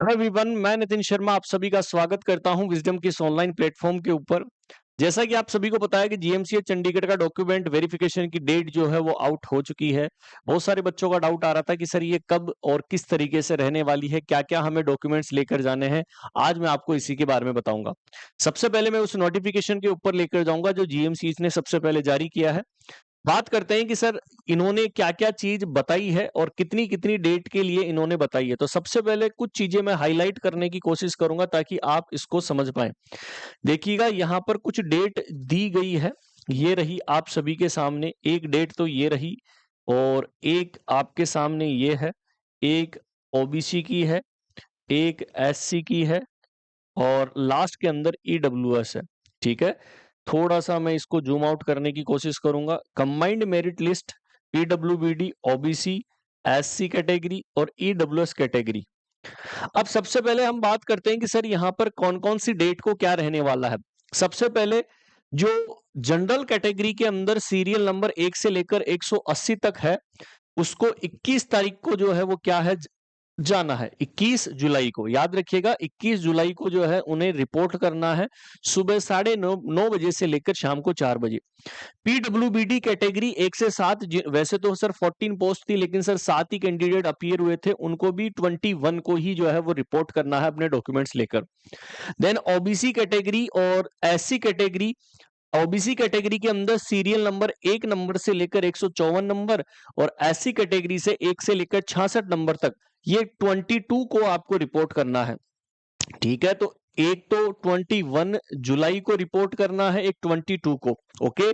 Hello everyone, मैं नितिन शर्मा आप सभी का स्वागत करता हूं विजडम के इस ऑनलाइन प्लेटफॉर्म के ऊपर। जैसा कि आप सभी को पता है कि जीएमसीएच चंडीगढ़ का डॉक्यूमेंट वेरिफिकेशन की डेट जो है वो आउट हो चुकी है। बहुत सारे बच्चों का डाउट आ रहा था कि सर ये कब और किस तरीके से रहने वाली है, क्या-क्या हमें डॉक्यूमेंट्स लेकर जाने हैं। आज मैं आपको इसी के बारे में बताऊंगा। सबसे पहले मैं उस नोटिफिकेशन के ऊपर लेकर जाऊंगा जो जीएमसीएच ने सबसे पहले जारी किया है। बात करते हैं कि सर इन्होंने क्या-क्या चीज़ बताई है और कितनी-कितनी डेट के लिए इन्होंने बताई है। तो सबसे पहले कुछ चीज़ें मैं हाइलाइट करने की कोशिश करूँगा ताकि आप इसको समझ पाएँ। देखिएगा यहाँ पर कुछ डेट दी गई है, ये रही आप सभी के सामने, एक डेट तो ये रही और एक आपके सामने ये है, एक ओबीसी की है, एक एससी की है और लास्ट के अंदर ईडब्ल्यूएस है, ठीक है? थोड़ा-सा मैं इसको ज़ूम आउट करने की कोशिश करूँगा। Combined merit list PWBD, OBC, SC category और ईडब्ल्यूएस कैटेगरी। अब सबसे पहले हम बात करते हैं कि सर यहाँ पर कौन-कौन सी डेट को क्या रहने वाला है। सबसे पहले जो जनरल कैटेगरी के अंदर सीरियल नंबर 1 से लेकर 180 तक है, उसको 21 तारीख को जो है वो क्या है जाना है 21 जुलाई को। याद रखिएगा 21 जुलाई को जो है उन्हें रिपोर्ट करना है सुबह साढ़े 9 बजे से लेकर शाम को 4 बजे। पीडब्ल्यूबीडी कैटेगरी 1 से 7 वैसे तो सर 14 पोस्ट थी लेकिन सर 7 ही कैंडिडेट अपीयर हुए थे, उनको भी 21 को ही जो है वो रिपोर्ट करना है अपने डॉक्यूमेंट्स लेकर। देन ओबीसी कैटेगरी और एससी कैटेगरी। ओबीसी कैटेगरी के अंदर सीरियल नंबर 1 नंबर से लेकर 154 नंबर और एससी कैटेगरी से 1 से लेकर 66 नंबर तक ये 22 को आपको रिपोर्ट करना है। ठीक है, तो एक तो 21 जुलाई को रिपोर्ट करना है, एक 22 को। ओके,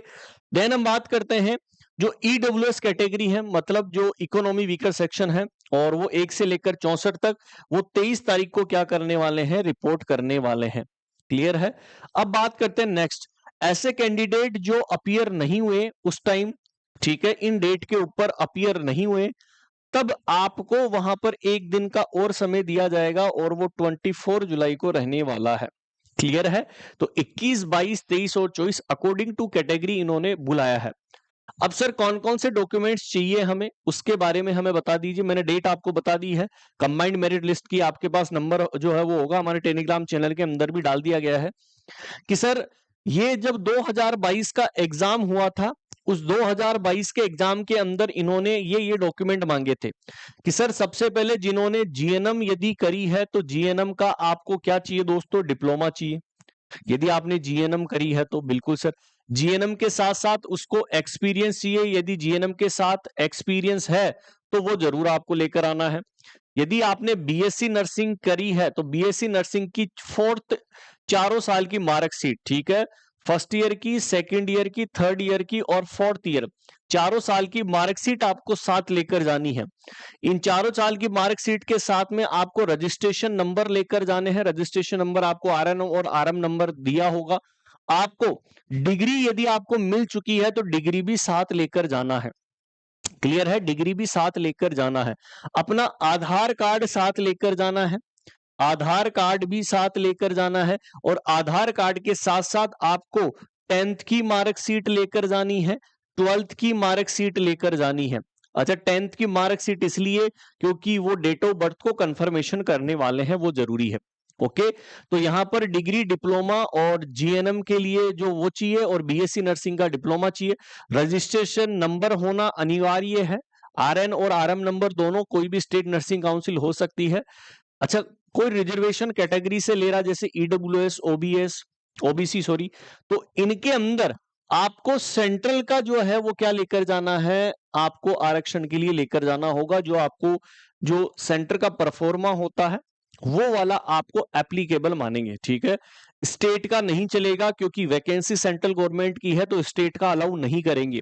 देन हम बात करते हैं जो ईडब्ल्यूएस कैटेगरी है, मतलब जो इकोनॉमी वीकर सेक्शन है और वो 1 से लेकर 64 तक, वो 23 तारीख को क्या करने वाले हैं, रिपोर्ट करने वाले हैं। क्लियर है? अब बात करते हैं नेक्स्ट, ऐसे कैंडिडेट जो अपीयर नहीं हुए उस टाइम, ठीक है, इन डेट के ऊपर अपीयर नहीं हुए, तब आपको वहां पर एक दिन का और समय दिया जाएगा और वो 24 जुलाई को रहने वाला है। क्लियर है? तो 21, 22, 23 और 24 अकॉर्डिंग टू कैटेगरी इन्होंने बुलाया है। अब सर कौन-कौन से डॉक्यूमेंट्स चाहिए हमें, उसके बारे में हमें बता दीजिए। मैंने डेट आपको बता दी है। कंबाइंड मेरिट लिस्ट की आपके पास नंबर जो है वो होगा, हमारे टेलीग्राम चैनल के अंदर भी डाल दिया गया है कि सर ये जब 2022 का एग्जाम हुआ था, उस 2022 के एग्जाम के अंदर इन्होंने ये डॉक्यूमेंट मांगे थे कि सर सबसे पहले जिन्होंने जीएनएम यदि करी है तो जीएनएम का आपको क्या चाहिए दोस्तों, डिप्लोमा चाहिए। यदि आपने जीएनएम करी है तो बिल्कुल सर, जीएनएम के साथ साथ उसको एक्सपीरियंस चाहिए। यदि जीएनएम के साथ एक्सपीरियंस है तो वो जरूर आपको लेकर आना है। यदि आपने बीएससी नर्सिंग करी है तो बीएससी नर्सिंग की फोर्थ चारों साल की मार्कशीट, ठीक है, फर्स्ट ईयर की, सेकंड ईयर की, थर्ड ईयर की और फोर्थ ईयर, चारों साल की मार्कशीट आपको साथ लेकर जानी है। इन चारों साल की मार्कशीट के साथ में आपको रजिस्ट्रेशन नंबर लेकर जाने हैं। रजिस्ट्रेशन नंबर आपको आरएन और आरएम नंबर दिया होगा। आपको डिग्री यदि आपको मिल चुकी है तो डिग्री भी साथ लेकर जाना है। क्लियर है? डिग्री भी साथ लेकर जाना है। अपना आधार कार्ड साथ लेकर जाना है। आधार कार्ड भी साथ लेकर जाना है और आधार कार्ड के साथ-साथ आपको 10th की मार्कशीट लेकर जानी है, 12th की मार्कशीट लेकर जानी है। अच्छा, 10th की मार्कशीट इसलिए क्योंकि वो डेट ऑफ बर्थ को कंफर्मेशन करने वाले हैं, वो जरूरी है। ओके, तो यहां पर डिग्री, डिप्लोमा और जीएनएम के लिए जो वो चाहिए और बीएससी नर्सिंग का डिप्लोमा चाहिए। रजिस्ट्रेशन नंबर होना अनिवार्य है। आरएन और आरएम नंबर दोनों, कोई भी स्टेट नर्सिंग काउंसिल हो सकती है। अच्छा, कोई रिजर्वेशन कैटेगरी से ले रहा जैसे ईडब्ल्यूएस, ओबीएस, ओबीसी सॉरी, तो इनके अंदर आपको सेंट्रल का जो है वो क्या लेकर जाना है, आपको आरक्षण के लिए लेकर जाना होगा। जो आपको जो सेंटर का परफॉर्मा होता है वो वाला आपको एप्लीकेबल मानेंगे। ठीक है, स्टेट का नहीं चलेगा क्योंकि वैकेंसी सेंट्रल गवर्नमेंट की है तो स्टेट का अलाउ नहीं करेंगे।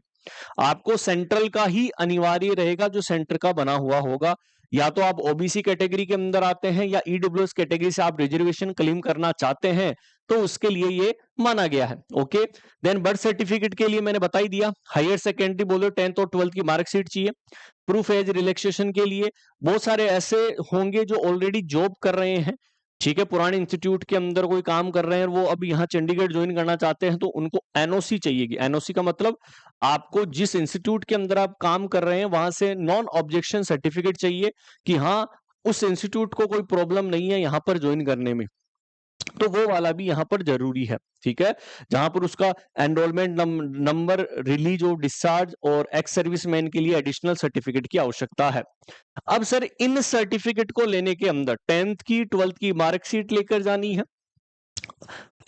आपको सेंट्रल का ही अनिवार्य रहेगा जो सेंटर का बना हुआ होगा। या तो आप ओबीसी कैटेगरी के अंदर आते हैं या ईडब्ल्यूएस कैटेगरी से आप रिजर्वेशन क्लेम करना चाहते हैं तो उसके लिए ये माना गया है। ओके, देन बर्थ सर्टिफिकेट के लिए मैंने बता ही दिया। हायर सेकेंडरी बोलो 10th और 12th की मार्कशीट चाहिए। प्रूफ एज रिलैक्सेशन के लिए बहुत सारे ऐसे होंगे जो ऑलरेडी जॉब कर रहे हैं, ठीक है, पुराने इंस्टीट्यूट के अंदर कोई काम कर रहे हैं, वो अब यहाँ चंडीगढ़ ज्वाइन करना चाहते हैं तो उनको एनओसी चाहिएगी। एनओसी का मतलब आपको जिस इंस्टीट्यूट के अंदर आप काम कर रहे हैं वहां से नॉन ऑब्जेक्शन सर्टिफिकेट चाहिए कि हाँ उस इंस्टीट्यूट को कोई प्रॉब्लम नहीं है यहाँ पर ज्वाइन करने में, तो वो वाला भी यहाँ पर जरूरी है, ठीक है, जहां पर उसका एनरोलमेंट नंबर, रिलीज और डिस्चार्ज और एक्स सर्विसमैन के लिए एडिशनल सर्टिफिकेट की आवश्यकता है। अब सर इन सर्टिफिकेट को लेने के अंदर 10th की 12th की मार्कशीट लेकर जानी है,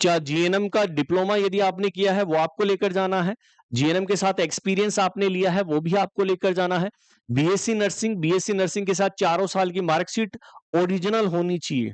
चाहे जीएनएम का डिप्लोमा यदि आपने किया है वो आपको लेकर जाना है, जीएनएम के साथ एक्सपीरियंस आपने लिया है वो भी आपको लेकर जाना है, बीएससी नर्सिंग के साथ 4 साल की मार्कशीट ओरिजिनल होनी चाहिए,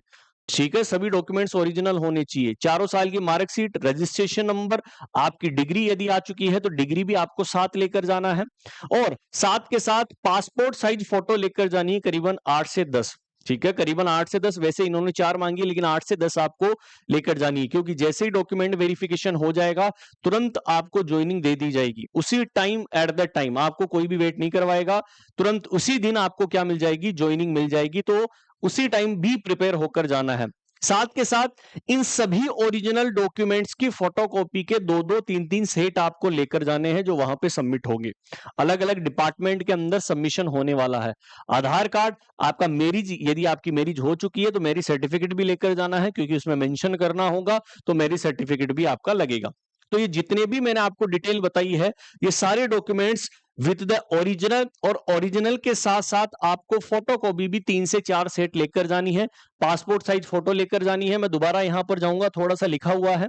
ठीक है, सभी डॉक्यूमेंट्स ओरिजिनल होने चाहिए, 4 साल की मार्कशीट, रजिस्ट्रेशन नंबर, आपकी डिग्री यदि आ चुकी है तो डिग्री भी आपको साथ लेकर जाना है, और साथ के साथ पासपोर्ट साइज फोटो लेकर जानी है, करीबन 8 से 10, ठीक है, करीबन 8 से 10, वैसे इन्होंने 4 मांगी है लेकिन 8 से 10 आपको लेकर जानी है, क्योंकि जैसे ही डॉक्यूमेंट वेरिफिकेशन हो जाएगा तुरंत आपको ज्वाइनिंग दे दी जाएगी, उसी टाइम, एट द टाइम, आपको कोई भी वेट नहीं करवाएगा, तुरंत उसी दिन आपको क्या मिल जाएगी, ज्वाइनिंग मिल जाएगी, तो उसी टाइम भी प्रिपेयर होकर जाना है। साथ के साथ इन सभी ओरिजिनल डॉक्यूमेंट्स की फोटोकॉपी के 2-2 3-3 सेट आपको लेकर जाने हैं जो वहां पे सबमिट होंगे, अलग अलग डिपार्टमेंट के अंदर सबमिशन होने वाला है। आधार कार्ड, आपका मैरिज, यदि आपकी मैरिज हो चुकी है तो मैरिज सर्टिफिकेट भी लेकर जाना है, क्योंकि उसमें मेंशन करना होगा, तो मैरिज सर्टिफिकेट भी आपका लगेगा। तो ये जितने भी मैंने आपको डिटेल बताई है, ये सारे डॉक्यूमेंट्स विद द ओरिजिनल, और ओरिजिनल के साथ साथ आपको फोटोकॉपी भी 3 से 4 सेट लेकर जानी है, पासपोर्ट साइज फोटो लेकर जानी है। मैं दोबारा यहां पर जाऊंगा, थोड़ा सा लिखा हुआ है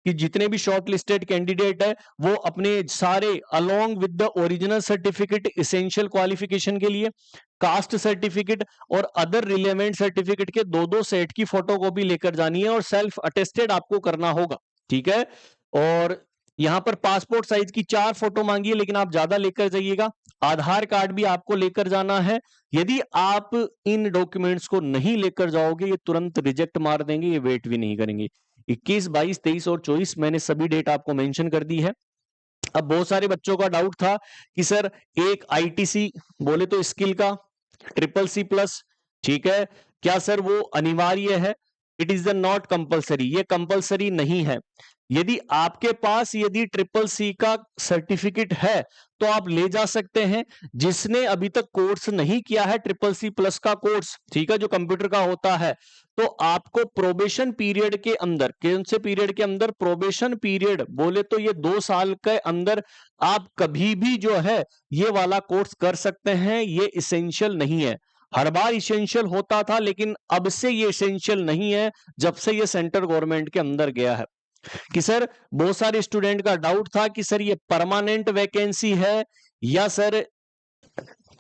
कि जितने भी शॉर्ट लिस्टेड कैंडिडेट है वो अपने सारे along with the original certificate essential qualification के लिए, कास्ट सर्टिफिकेट और अदर रिलेवेंट सर्टिफिकेट के 2-2 सेट की फोटोकॉपी लेकर जानी है, और सेल्फ अटेस्टेड आपको करना होगा, ठीक है। और यहां पर पासपोर्ट साइज की 4 फोटो मांगी है, लेकिन आप ज्यादा लेकर जाइएगा। आधार कार्ड भी आपको लेकर जाना है, यदि आप इन डॉक्यूमेंट्स को नहीं लेकर जाओगे ये तुरंत रिजेक्ट मार देंगे, ये वेट भी नहीं करेंगे। 21, 22, 23 और 24 मैंने सभी डेट आपको मेंशन कर दी है। अब बहुत सारे बच्चों का डाउट था कि सर एक आईटीसी बोले तो स्किल का CCC+, ठीक है, क्या सर वो अनिवार्य है? It is the not compulsory, ये कंपलसरी नहीं है। यदि आपके पास यदि CCC का सर्टिफिकेट है तो आप ले जा सकते हैं। जिसने अभी तक कोर्स नहीं किया है CCC+ का कोर्स, ठीक है, जो कंप्यूटर का होता है, तो आपको प्रोबेशन पीरियड के अंदर, कौन से पीरियड के अंदर? प्रोबेशन पीरियड बोले तो ये 2 साल के अंदर आप कभी भी जो है ये वाला कोर्स कर सकते हैं, ये इसेंशियल नहीं है। हर बार इसेंशियल होता था, लेकिन अब से ये इसेंशियल नहीं है जब से ये सेंट्रल गवर्नमेंट के अंदर गया है। कि सर बहुत सारे स्टूडेंट का डाउट था कि सर ये परमानेंट वैकेंसी है या सर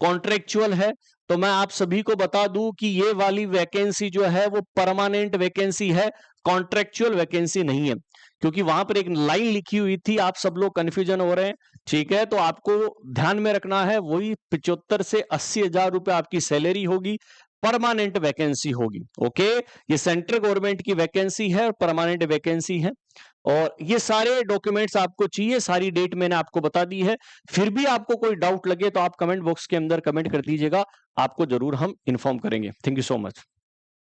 कॉन्ट्रेक्चुअल है, तो मैं आप सभी को बता दूं कि ये वाली वैकेंसी जो है वो परमानेंट वैकेंसी है, कॉन्ट्रेक्चुअल वैकेंसी नहीं है, क्योंकि वहां पर एक लाइन लिखी हुई थी, आप सब लोग कंफ्यूजन हो रहे हैं, ठीक है, तो आपको ध्यान में रखना है, वही 75 से 80 हजार रुपए आपकी सैलरी होगी, परमानेंट वैकेंसी होगी। ओके, ये सेंट्रल गवर्नमेंट की वैकेंसी है और परमानेंट वैकेंसी है, और ये सारे डॉक्यूमेंट्स आपको चाहिए, सारी डेट मैंने आपको बता दी है। फिर भी आपको कोई डाउट लगे तो आप कमेंट बॉक्स के अंदर कमेंट कर दीजिएगा, आपको जरूर हम इन्फॉर्म करेंगे। Thank you so much.